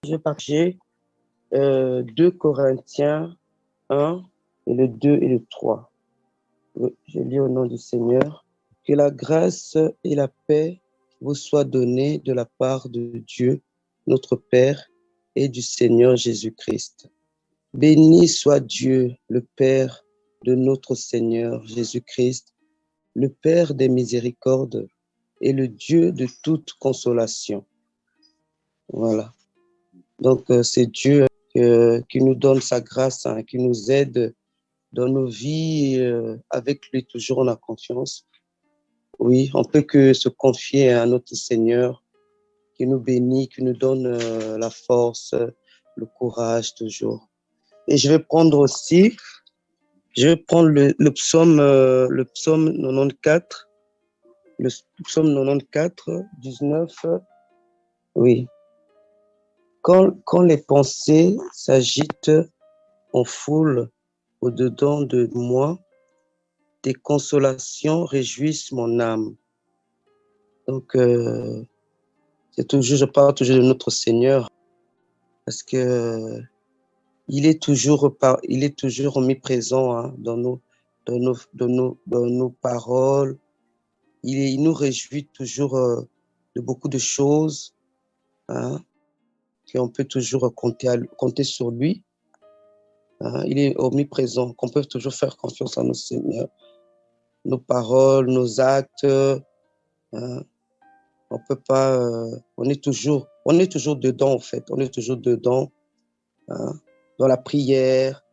Je vais partager 2 Corinthiens 1 et le 2 et le 3. Je lis au nom du Seigneur. Que la grâce et la paix vous soient données de la part de Dieu, notre Père, et du Seigneur Jésus-Christ. Béni soit Dieu, le Père de notre Seigneur Jésus-Christ, le Père des miséricordes et le Dieu de toute consolation. Voilà. Donc, c'est Dieu qui nous donne sa grâce, qui nous aide dans nos vies. Avec lui, toujours, on a confiance. Oui, on peut que se confier à notre Seigneur qui nous bénit, qui nous donne la force, le courage toujours. Et je vais prendre le psaume 94, le psaume 94, 19. Oui. Quand les pensées s'agitent en foule au-dedans de moi, tes consolations réjouissent mon âme. Donc, je parle toujours de notre Seigneur parce que il est toujours omniprésent, hein, dans nos paroles. Il nous réjouit toujours de beaucoup de choses, hein, qu'on peut toujours compter sur lui. Hein, il est omniprésent, qu'on peut toujours faire confiance à notre Seigneur. Nos paroles, nos actes, hein, on peut pas, on est toujours dedans en fait, on est toujours dedans, hein, dans la prière,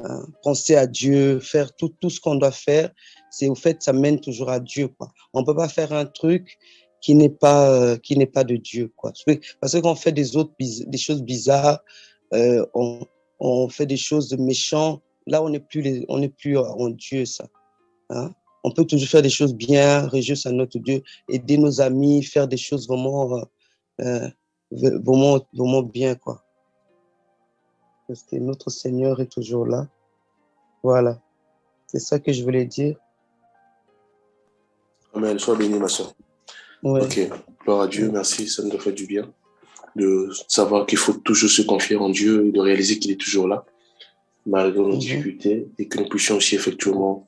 hein, penser à Dieu, faire tout ce qu'on doit faire, c'est au fait, ça mène toujours à Dieu, quoi. On peut pas faire un truc qui n'est pas de Dieu, quoi. Parce qu'on fait des choses bizarres, on fait des choses méchantes. Là, on n'est plus en Dieu, ça. Hein? On peut toujours faire des choses bien, réjouir à notre Dieu, aider nos amis, faire des choses vraiment bien, quoi. Parce que notre Seigneur est toujours là. Voilà. C'est ça que je voulais dire. Amen. Sois béni, ma soeur. Ouais. Ok. Gloire à Dieu. Merci. Ça nous a fait du bien de savoir qu'il faut toujours se confier en Dieu et de réaliser qu'il est toujours là, malgré nos difficultés, et que nous puissions aussi effectivement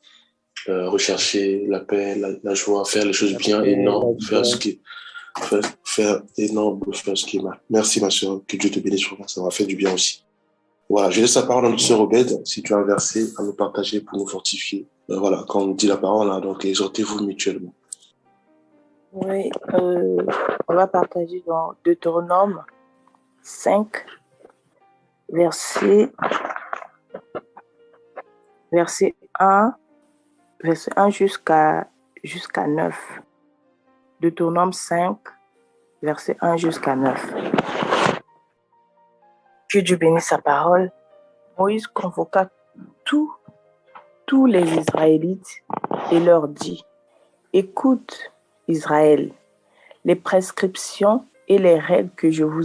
rechercher la paix, la joie, faire les choses bien et non faire ce qui est mal. Merci, ma soeur. Que Dieu te bénisse. Ça m'a fait du bien aussi. Voilà, je laisse la parole à notre sœur Obed, si tu as un verset à nous partager pour nous fortifier. Voilà, quand on dit la parole, hein, donc exhortez-vous mutuellement. Oui, on va partager dans Deutéronome 5, verset 1 jusqu'à 9. Deutéronome 5, verset 1 jusqu'à 9. Que Dieu bénisse sa parole. Moïse convoqua tous les Israélites et leur dit: écoute, Israël, les prescriptions et les règles que je vous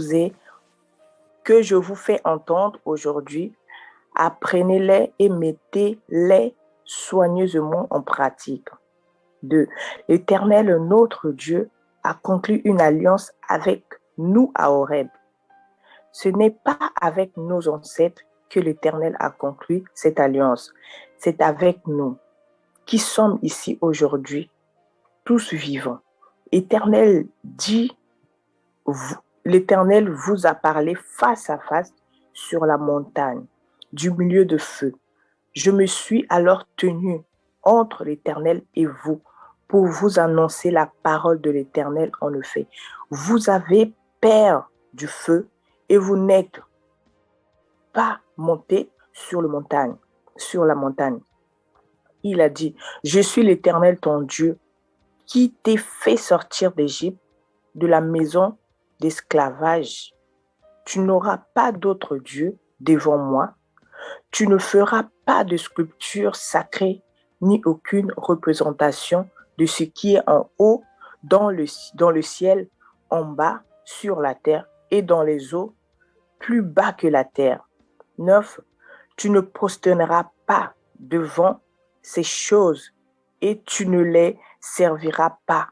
fais entendre aujourd'hui, apprenez-les et mettez-les soigneusement en pratique. 2. L'Éternel, notre Dieu, a conclu une alliance avec nous à Horeb. Ce n'est pas avec nos ancêtres que l'Éternel a conclu cette alliance, c'est avec nous qui sommes ici aujourd'hui, tous vivants. L'Éternel vous a parlé face à face sur la montagne, du milieu de feu. Je me suis alors tenu entre l'Éternel et vous pour vous annoncer la parole de l'Éternel. En effet, vous avez peur du feu et vous n'êtes pas monté sur la montagne. Il a dit: je suis l'Éternel ton Dieu qui t'ai fait sortir d'Égypte, de la maison d'esclavage. Tu n'auras pas d'autre Dieu devant moi. Tu ne feras pas de sculpture sacrée ni aucune représentation de ce qui est en haut, dans le ciel, en bas, sur la terre et dans les eaux, plus bas que la terre. 9. Tu ne prosterneras pas devant ces choses et tu ne les serviras pas.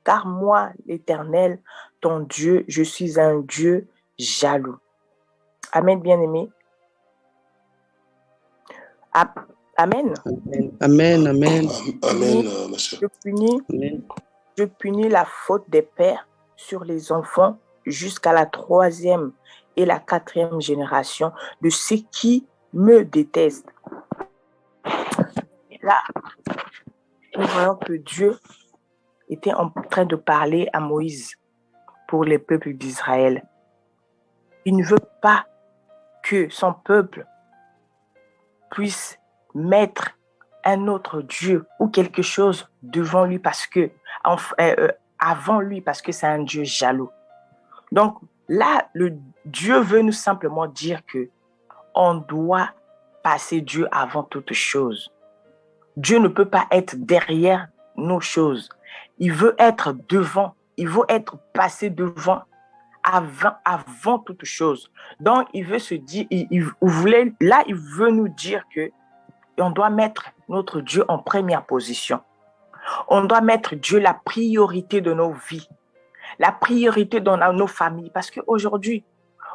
Car moi, l'Éternel, ton Dieu, je suis un Dieu jaloux. Amen, bien-aimé. Amen. Amen, amen. Amen, ma soeur. Je punis la faute des pères sur les enfants jusqu'à la 3e et la 4e génération de ceux qui me détestent. Là, nous voyons que Dieu était en train de parler à Moïse pour les peuples d'Israël. Il ne veut pas que son peuple puisse mettre un autre Dieu ou quelque chose devant lui parce que avant lui parce que c'est un Dieu jaloux. Donc là, le Dieu veut nous simplement dire que on doit passer Dieu avant toute chose. Dieu ne peut pas être derrière nos choses. Il veut être devant. Il veut être passé devant avant toute chose. Donc, il veut se dire, il veut nous dire que on doit mettre notre Dieu en première position. On doit mettre Dieu la priorité de nos vies, la priorité dans nos familles. Parce qu'aujourd'hui,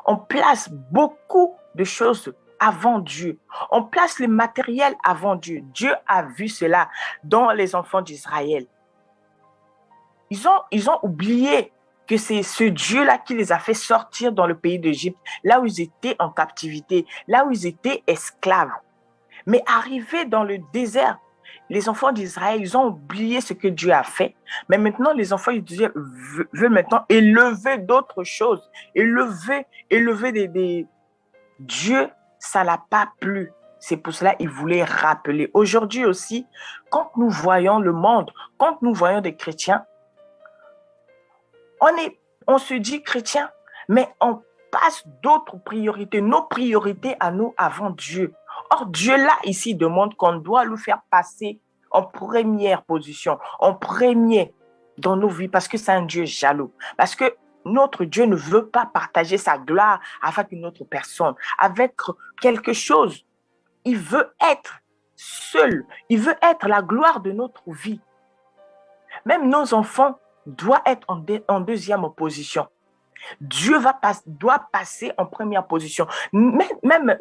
on place beaucoup de choses avant Dieu. On place le matériel avant Dieu. Dieu a vu cela dans les enfants d'Israël. Ils ont oublié que c'est ce Dieu-là qui les a fait sortir dans le pays d'Égypte, là où ils étaient en captivité, là où ils étaient esclaves. Mais arrivés dans le désert, les enfants d'Israël, ils ont oublié ce que Dieu a fait. Mais maintenant, les enfants d'Israël veulent maintenant élever d'autres choses. Élever des Dieu, ça l'a pas plu. C'est pour cela qu'ils voulaient rappeler. Aujourd'hui aussi, quand nous voyons le monde, quand nous voyons des chrétiens, on se dit chrétien, mais on passe d'autres priorités, nos priorités à nous avant Dieu. Or, Dieu là, ici, demande qu'on doit le faire passer en première position, en premier dans nos vies, parce que c'est un Dieu jaloux. Parce que notre Dieu ne veut pas partager sa gloire avec une autre personne, avec quelque chose. Il veut être seul. Il veut être la gloire de notre vie. Même nos enfants doivent être en deuxième position. Dieu doit passer en première position. Même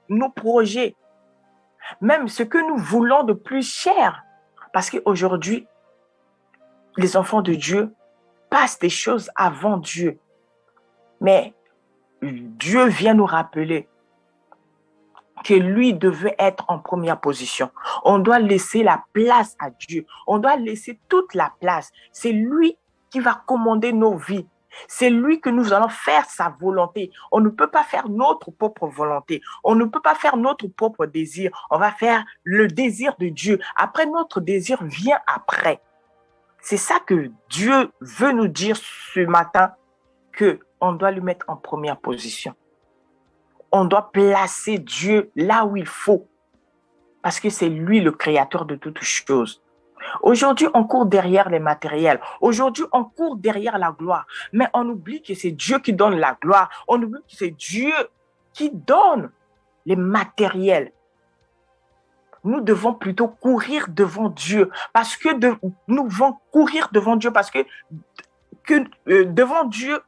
nos projets, même ce que nous voulons de plus cher. Parce qu'aujourd'hui, les enfants de Dieu passent des choses avant Dieu. Mais Dieu vient nous rappeler que lui devait être en première position. On doit laisser la place à Dieu. On doit laisser toute la place. C'est lui qui va commander nos vies. C'est lui que nous allons faire sa volonté. On ne peut pas faire notre propre volonté. On ne peut pas faire notre propre désir. On va faire le désir de Dieu. Après, notre désir vient après. C'est ça que Dieu veut nous dire ce matin, qu'on doit lui mettre en première position. On doit placer Dieu là où il faut, parce que c'est lui le créateur de toutes choses. Aujourd'hui, on court derrière les matériels. Aujourd'hui, on court derrière la gloire. Mais on oublie que c'est Dieu qui donne la gloire. On oublie que c'est Dieu qui donne les matériels. Nous devons plutôt courir devant Dieu. Parce que nous devons courir devant Dieu parce que devant Dieu,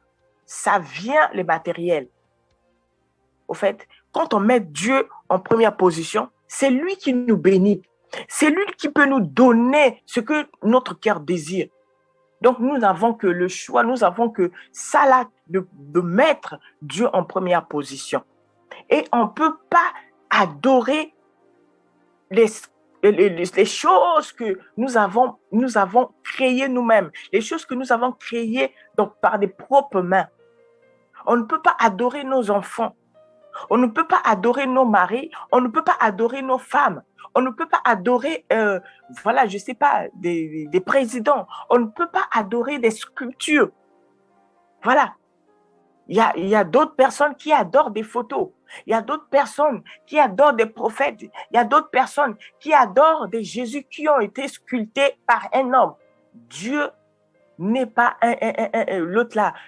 ça vient les matériels. Au fait, quand on met Dieu en première position, c'est lui qui nous bénit. C'est lui qui peut nous donner ce que notre cœur désire. Donc, nous n'avons que le choix, nous avons que ça là, de mettre Dieu en première position. Et on ne peut pas adorer les choses que nous avons créées nous-mêmes, les choses que nous avons créées donc, par des propres mains. On ne peut pas adorer nos enfants. On ne peut pas adorer nos maris, on ne peut pas adorer nos femmes, on ne peut pas adorer, je sais pas, des présidents, on ne peut pas adorer des sculptures. Voilà. Il y a d'autres personnes qui adorent des photos, il y a d'autres personnes qui adorent des prophètes, il y a d'autres personnes qui adorent des Jésus qui ont été sculptés par un homme. Dieu n'est pas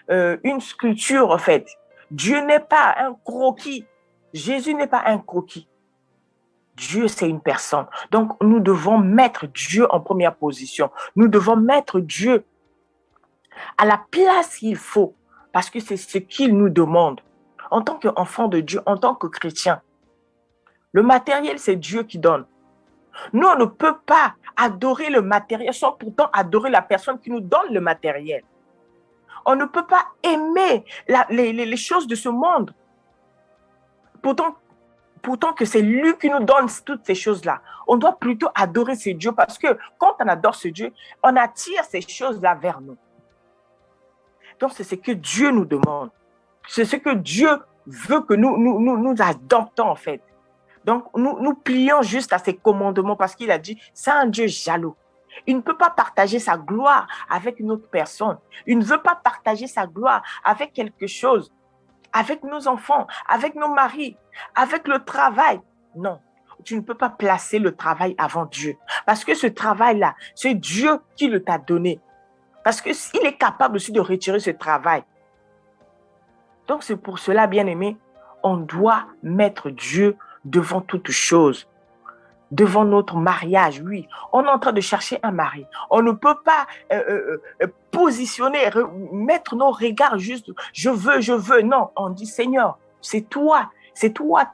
une sculpture en fait. Dieu n'est pas un croquis. Jésus n'est pas un croquis. Dieu, c'est une personne. Donc, nous devons mettre Dieu en première position. Nous devons mettre Dieu à la place qu'il faut parce que c'est ce qu'il nous demande. en tant qu'enfant de Dieu, en tant que chrétien. Le matériel, c'est Dieu qui donne. Nous, on ne peut pas adorer le matériel sans pourtant adorer la personne qui nous donne le matériel. On ne peut pas aimer les choses de ce monde. Pourtant que c'est lui qui nous donne toutes ces choses-là. On doit plutôt adorer ce Dieu parce que quand on adore ce Dieu, on attire ces choses-là vers nous. Donc, c'est ce que Dieu nous demande. C'est ce que Dieu veut que nous adoptons en fait. Donc, nous plions juste à ses commandements parce qu'il a dit, c'est un Dieu jaloux. Il ne peut pas partager sa gloire avec une autre personne. Il ne veut pas partager sa gloire avec quelque chose, avec nos enfants, avec nos maris, avec le travail. Non, tu ne peux pas placer le travail avant Dieu. Parce que ce travail-là, c'est Dieu qui le t'a donné. Parce qu'il est capable aussi de retirer ce travail. Donc, c'est pour cela, bien-aimé, on doit mettre Dieu devant toute chose. Devant notre mariage, oui. On est en train de chercher un mari. On ne peut pas positionner, mettre nos regards juste, je veux. Non, on dit, Seigneur, c'est toi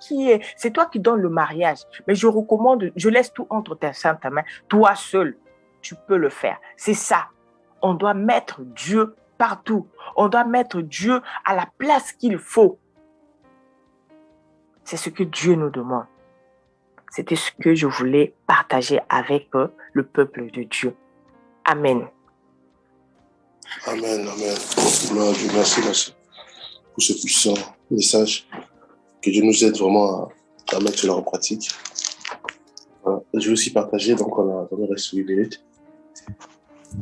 qui donnes le mariage. Mais je recommande, je laisse tout entre tes saintes mains. Toi seul, tu peux le faire. C'est ça. On doit mettre Dieu partout. On doit mettre Dieu à la place qu'il faut. C'est ce que Dieu nous demande. C'était ce que je voulais partager avec le peuple de Dieu. Amen. Amen. Gloire à Dieu. Merci pour ce puissant message. Que Dieu nous aide vraiment à mettre cela en pratique. Voilà. Je vais aussi partager, donc on nous reste 8 minutes.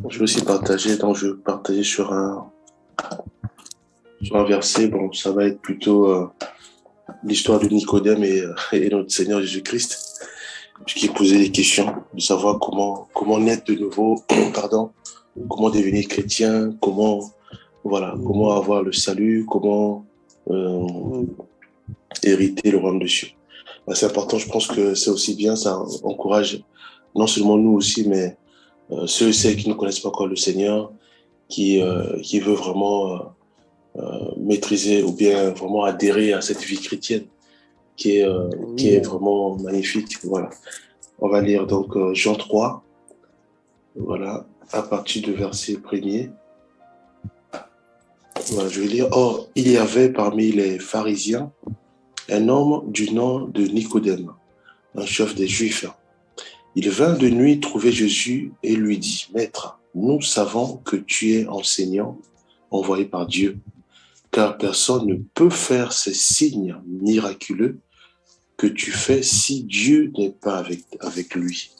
Je vais aussi partager, donc je vais partager sur un verset. Bon, ça va être plutôt l'histoire de Nicodème et notre Seigneur Jésus-Christ, qui posait des questions de savoir comment naître de nouveau, comment devenir chrétien, comment avoir le salut, comment hériter le royaume de Dieu. C'est important, je pense que c'est aussi bien, ça encourage non seulement nous aussi, mais ceux et celles qui ne connaissent pas encore le Seigneur, qui veut vraiment maîtriser ou bien vraiment adhérer à cette vie chrétienne qui est vraiment magnifique. Voilà. On va lire donc Jean 3, voilà, à partir du verset 1er. Voilà, je vais lire. Or, il y avait parmi les pharisiens un homme du nom de Nicodème, un chef des Juifs. Il vint de nuit trouver Jésus et lui dit, « Maître, nous savons que tu es enseignant envoyé par Dieu, car personne ne peut faire ces signes miraculeux que tu fais si Dieu n'est pas avec lui. »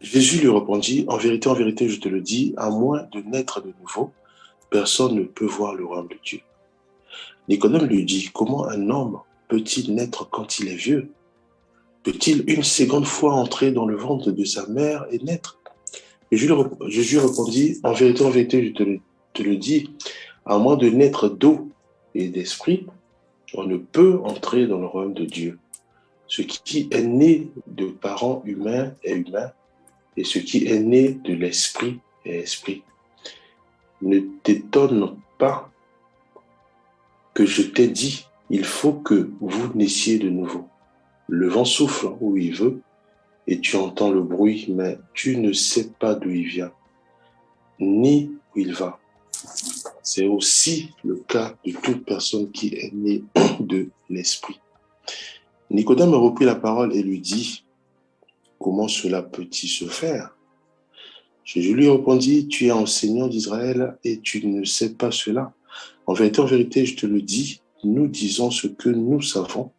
Jésus lui répondit, « En vérité, je te le dis, à moins de naître de nouveau, personne ne peut voir le royaume de Dieu. » Nicodème lui dit, « Comment un homme peut-il naître quand il est vieux? Peut-il une seconde fois entrer dans le ventre de sa mère et naître? » Et Jésus répondit, « En vérité, je te le dis, à moins de naître d'eau et d'esprit, on ne peut entrer dans le royaume de Dieu. Ce qui est né de parents humains est humain, et ce qui est né de l'esprit est esprit. Ne t'étonne pas que je t'ai dit, il faut que vous naissiez de nouveau. Le vent souffle où il veut, et tu entends le bruit, mais tu ne sais pas d'où il vient, ni où il va. C'est aussi le cas de toute personne qui est née de l'esprit. » Nicodème reprit la parole et lui dit, « Comment cela peut-il se faire? » Jésus lui répondit, « Tu es enseignant d'Israël et tu ne sais pas cela. En vérité, je te le dis, nous disons ce que nous savons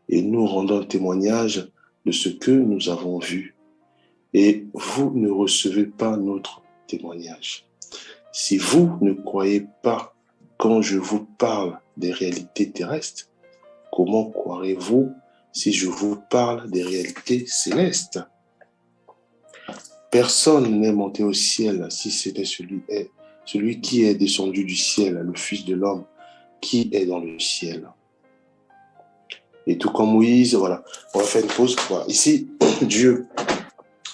et nous rendons témoignage de ce que nous avons vu. Et vous ne recevez pas notre témoignage. Si vous ne croyez pas quand je vous parle des réalités terrestres, comment croirez-vous si je vous parle des réalités célestes? Personne n'est monté au ciel si c'était celui qui est descendu du ciel, le Fils de l'homme qui est dans le ciel. » Et tout comme Moïse, voilà, on va faire une pause. Voilà. Ici, Dieu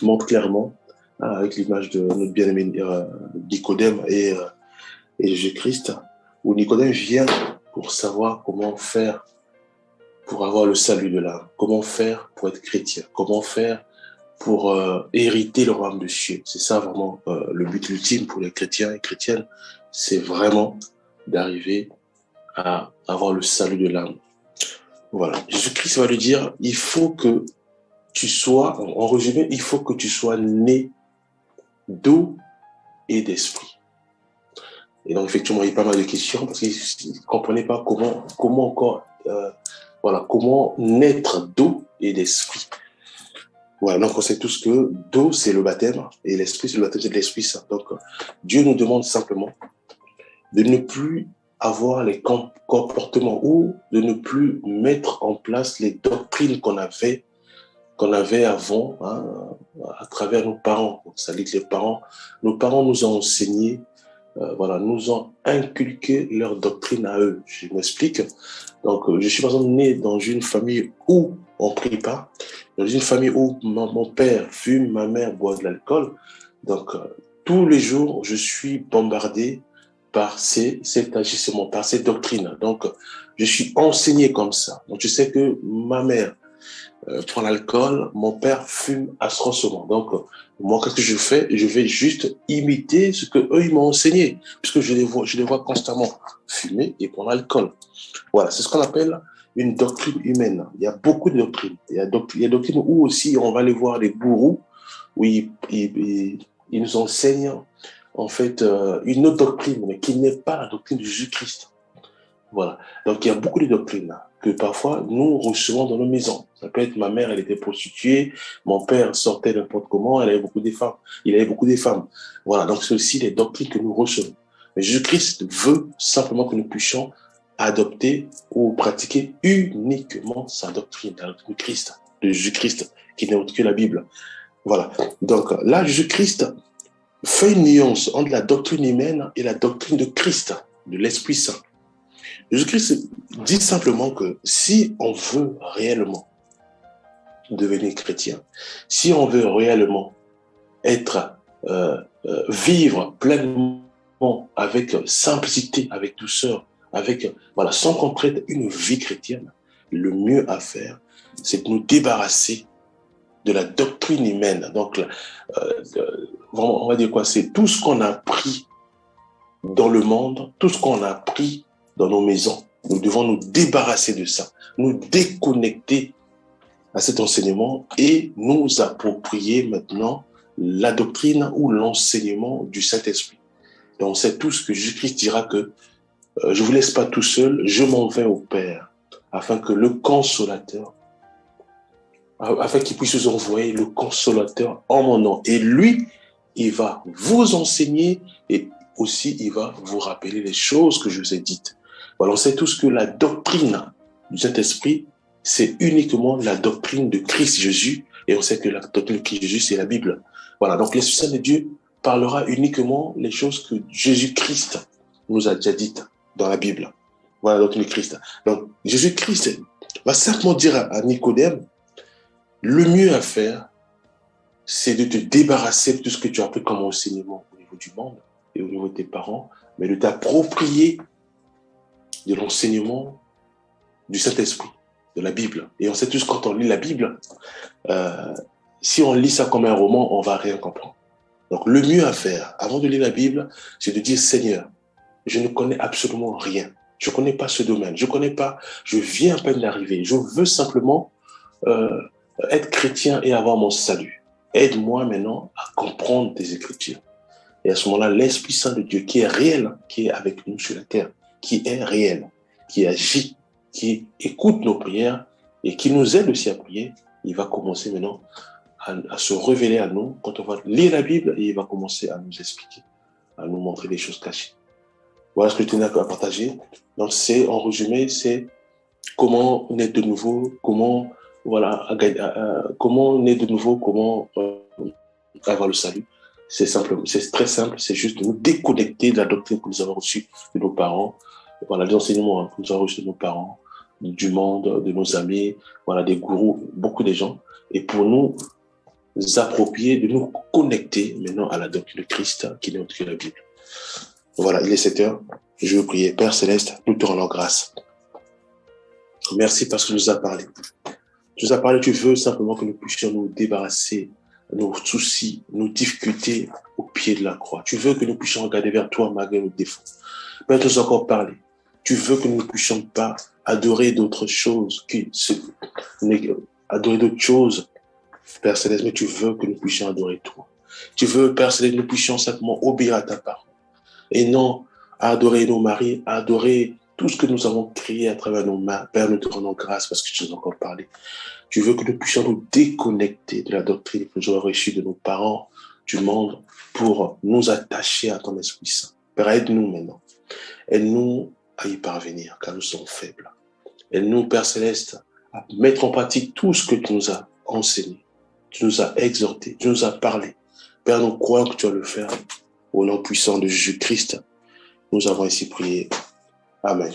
montre clairement, avec l'image de notre bien-aimé Nicodème et Jésus-Christ, où Nicodème vient pour savoir comment faire pour avoir le salut de l'âme, comment faire pour être chrétien, comment faire pour hériter le royaume de Dieu. C'est ça vraiment le but ultime pour les chrétiens et chrétiennes, c'est vraiment d'arriver à avoir le salut de l'âme. Voilà. Jésus-Christ va lui dire, il faut que tu sois, en résumé, il faut que tu sois né d'eau et d'esprit. Et donc, effectivement, il y a pas mal de questions parce qu'il ne comprenait pas comment naître d'eau et d'esprit. Voilà, donc on sait tous que d'eau, c'est le baptême et l'esprit, c'est le baptême de l'Esprit Saint. Donc, Dieu nous demande simplement de ne plus avoir les comportements ou de ne plus mettre en place les doctrines qu'on avait avant, hein, à travers nos parents. Ça dit que nos parents nous ont enseigné, nous ont inculqué leur doctrine à eux. Je m'explique. Donc, je suis par exemple né dans une famille où on ne prie pas, dans une famille où mon père fume, ma mère boit de l'alcool. Donc, tous les jours, je suis bombardé par cet agissement, par cette doctrine. Donc, je suis enseigné comme ça. Donc, je sais que ma mère prend l'alcool, mon père fume atrocement. Donc, moi, qu'est-ce que je fais? Je vais juste imiter ce que eux ils m'ont enseigné, puisque je les vois constamment fumer et prendre l'alcool. Voilà, c'est ce qu'on appelle une doctrine humaine. Il y a beaucoup de doctrines. Il y a doctrines où aussi on va aller voir les gourous, où ils nous enseignent en fait une autre doctrine, mais qui n'est pas la doctrine de Jésus-Christ. Voilà. Donc, il y a beaucoup de doctrines là, que parfois nous recevons dans nos maisons. Ça peut être ma mère, elle était prostituée, mon père sortait n'importe comment, il avait beaucoup de femmes. Voilà. Donc, c'est aussi les doctrines que nous recevons. Mais Jésus-Christ veut simplement que nous puissions adopter ou pratiquer uniquement sa doctrine, la doctrine de Christ, de Jésus-Christ, qui n'est autre que la Bible. Voilà. Donc, là, Jésus-Christ fait une nuance entre la doctrine humaine et la doctrine de Christ, de l'Esprit Saint. Jésus-Christ dit simplement que si on veut réellement devenir chrétien, si on veut réellement vivre pleinement avec simplicité, avec douceur, sans qu'on traite une vie chrétienne, le mieux à faire, c'est de nous débarrasser de la doctrine humaine. Donc, vraiment, on va dire quoi? C'est tout ce qu'on a appris dans le monde, tout ce qu'on a appris dans nos maisons. Nous devons nous débarrasser de ça, nous déconnecter à cet enseignement et nous approprier maintenant la doctrine ou l'enseignement du Saint-Esprit. Donc, on sait tous que Jésus-Christ dira que je ne vous laisse pas tout seul, je m'en vais au Père, afin que le Consolateur, afin qu'il puisse vous envoyer le Consolateur en mon nom. Et lui, il va vous enseigner et aussi il va vous rappeler les choses que je vous ai dites. Voilà, on sait tous que la doctrine du Saint-Esprit, c'est uniquement la doctrine de Christ Jésus. Et on sait que la doctrine de Christ Jésus, c'est la Bible. Voilà, donc l'Esprit Saint de Dieu parlera uniquement les choses que Jésus-Christ nous a déjà dites dans la Bible. Voilà la doctrine de Christ. Donc Jésus-Christ va simplement dire à Nicodème, le mieux à faire, c'est de te débarrasser de tout ce que tu as appris comme enseignement au niveau du monde et au niveau de tes parents, mais de t'approprier de l'enseignement du Saint-Esprit, de la Bible. Et on sait tous, quand on lit la Bible, si on lit ça comme un roman, on ne va rien comprendre. Donc, le mieux à faire, avant de lire la Bible, c'est de dire, Seigneur, je ne connais absolument rien. Je ne connais pas ce domaine. Je viens à peine d'arriver. Je veux simplement être chrétien et avoir mon salut. Aide-moi maintenant à comprendre tes Écritures. Et à ce moment-là, l'Esprit Saint de Dieu, qui est réel, qui est avec nous sur la terre, qui est réel, qui agit, qui écoute nos prières et qui nous aide aussi à prier, il va commencer maintenant à se révéler à nous quand on va lire la Bible et il va commencer à nous expliquer, à nous montrer des choses cachées. Voilà ce que je tenais à partager. Donc, en résumé, c'est comment naître de nouveau, comment naître de nouveau, comment avoir le salut. C'est très simple, c'est juste de nous déconnecter de la doctrine que nous avons reçue de nos parents, voilà, des enseignements que nous avons reçus de nos parents, du monde, de nos amis, voilà, des gourous, beaucoup de gens, et pour nous approprier, de nous connecter maintenant à la doctrine de Christ qui n'est autre que la Bible. Voilà, il est 7 heures. Je veux prier. Père Céleste, nous te rendons grâce. Merci parce que tu nous as parlé. Tu nous as parlé, tu veux simplement que nous puissions nous débarrasser de nos soucis, nos difficultés au pied de la croix. Tu veux que nous puissions regarder vers toi malgré nos défauts. Père, tu nous as encore parlé. Tu veux que nous ne puissions pas adorer d'autres choses, adorer d'autres choses, Père Céleste, mais tu veux que nous puissions adorer toi. Tu veux, Père Céleste, que nous puissions simplement obéir à ta parole. Et non à adorer nos maris, à adorer tout ce que nous avons créé à travers nos mains. Père, nous te rendons grâce parce que tu nous as encore parlé. Tu veux que nous puissions nous déconnecter de la doctrine que nous avons reçue de nos parents, du monde, pour nous attacher à ton Esprit Saint. Père, aide-nous maintenant. Aide-nous à y parvenir, car nous sommes faibles. Aide-nous, Père Céleste, à mettre en pratique tout ce que tu nous as enseigné. Tu nous as exhortés, tu nous as parlé. Père, nous croyons que tu vas le faire. Au nom puissant de Jésus-Christ, nous avons ici prié. Amen.